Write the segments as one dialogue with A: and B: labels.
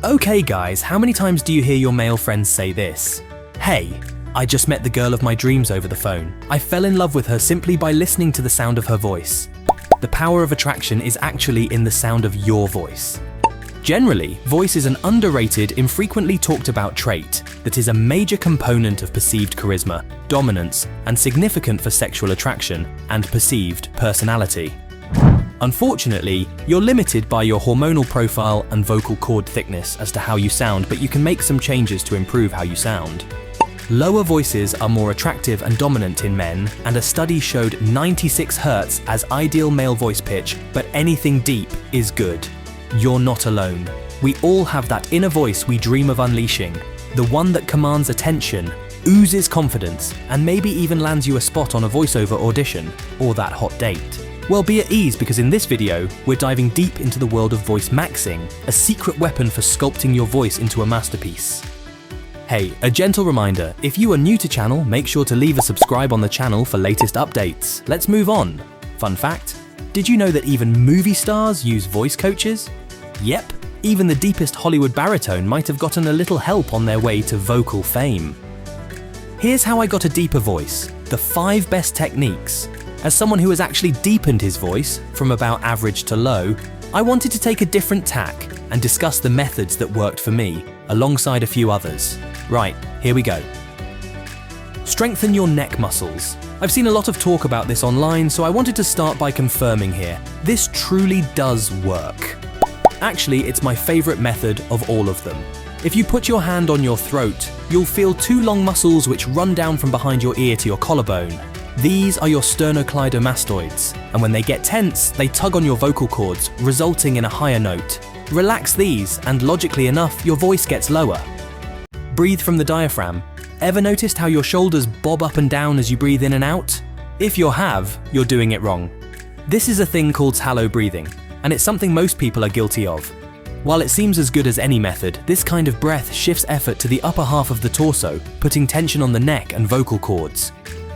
A: Okay guys, how many times do you hear your male friends say this? Hey, I just met the girl of my dreams over the phone. I fell in love with her simply by listening to the sound of her voice. The power of attraction is actually in the sound of your voice. Generally, voice is an underrated, infrequently talked about trait that is a major component of perceived charisma, dominance, and significant for sexual attraction and perceived personality. Unfortunately, you're limited by your hormonal profile and vocal cord thickness as to how you sound, but you can make some changes to improve how you sound. Lower voices are more attractive and dominant in men, and a study showed 96 Hz as ideal male voice pitch, but anything deep is good. You're not alone. We all have that inner voice we dream of unleashing, the one that commands attention, oozes confidence, and maybe even lands you a spot on a voiceover audition or that hot date. Well, be at ease, because in this video, we're diving deep into the world of voicemaxxing, a secret weapon for sculpting your voice into a masterpiece. Hey, a gentle reminder, if you are new to channel, make sure to leave a subscribe on the channel for latest updates. Let's move on. Fun fact, did you know that even movie stars use voice coaches? Yep, even the deepest Hollywood baritone might have gotten a little help on their way to vocal fame. Here's how I got a deeper voice, the 5 best techniques. As someone who has actually deepened his voice from about average to low, I wanted to take a different tack and discuss the methods that worked for me, alongside a few others. Right, here we go. Strengthen your neck muscles. I've seen a lot of talk about this online, so I wanted to start by confirming here. This truly does work. Actually, it's my favorite method of all of them. If you put your hand on your throat, you'll feel 2 long muscles which run down from behind your ear to your collarbone. These are your sternocleidomastoids, and when they get tense, they tug on your vocal cords, resulting in a higher note. Relax these, and logically enough, your voice gets lower. Breathe from the diaphragm. Ever noticed how your shoulders bob up and down as you breathe in and out? If you have, you're doing it wrong. This is a thing called hollow breathing, and it's something most people are guilty of. While it seems as good as any method, this kind of breath shifts effort to the upper half of the torso, putting tension on the neck and vocal cords.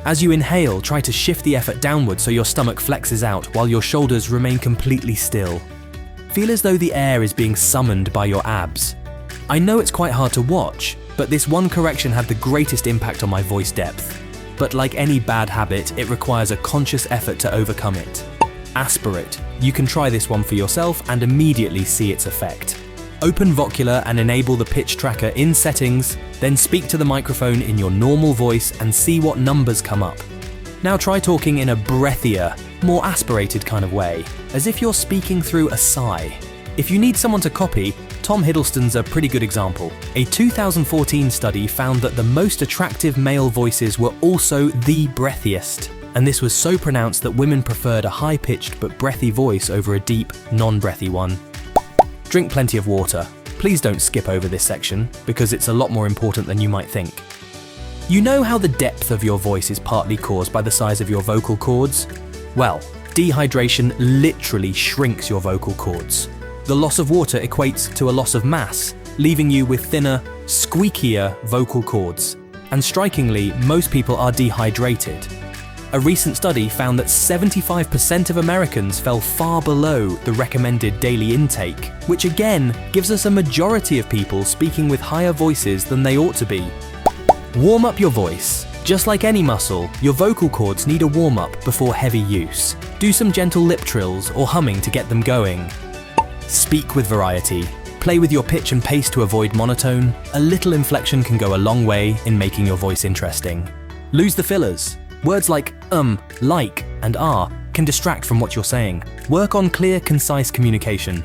A: As you inhale, try to shift the effort downward so your stomach flexes out while your shoulders remain completely still. Feel as though the air is being summoned by your abs. I know it's quite hard to watch, but this one correction had the greatest impact on my voice depth. But like any bad habit, it requires a conscious effort to overcome it. Aspirate. You can try this one for yourself and immediately see its effect. Open Vocular and enable the pitch tracker in settings, then speak to the microphone in your normal voice and see what numbers come up. Now try talking in a breathier, more aspirated kind of way, as if you're speaking through a sigh. If you need someone to copy, Tom Hiddleston's a pretty good example. A 2014 study found that the most attractive male voices were also the breathiest, and this was so pronounced that women preferred a high-pitched but breathy voice over a deep, non-breathy one. Drink plenty of water. Please don't skip over this section, because it's a lot more important than you might think. You know how the depth of your voice is partly caused by the size of your vocal cords? Well, dehydration literally shrinks your vocal cords. The loss of water equates to a loss of mass, leaving you with thinner, squeakier vocal cords. And strikingly, most people are dehydrated. A recent study found that 75% of Americans fell far below the recommended daily intake, which again gives us a majority of people speaking with higher voices than they ought to be. Warm up your voice. Just like any muscle, your vocal cords need a warm-up before heavy use. Do some gentle lip trills or humming to get them going. Speak with variety. Play with your pitch and pace to avoid monotone. A little inflection can go a long way in making your voice interesting. Lose the fillers. Words like like, and can distract from what you're saying. Work on clear, concise communication.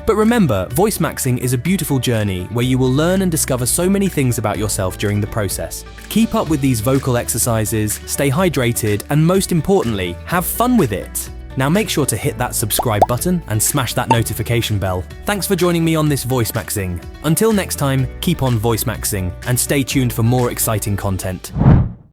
A: But remember, voicemaxxing is a beautiful journey where you will learn and discover so many things about yourself during the process. Keep up with these vocal exercises, stay hydrated, and most importantly, have fun with it. Now make sure to hit that subscribe button and smash that notification bell. Thanks for joining me on this voicemaxxing. Until next time, keep on voicemaxxing and stay tuned for more exciting content.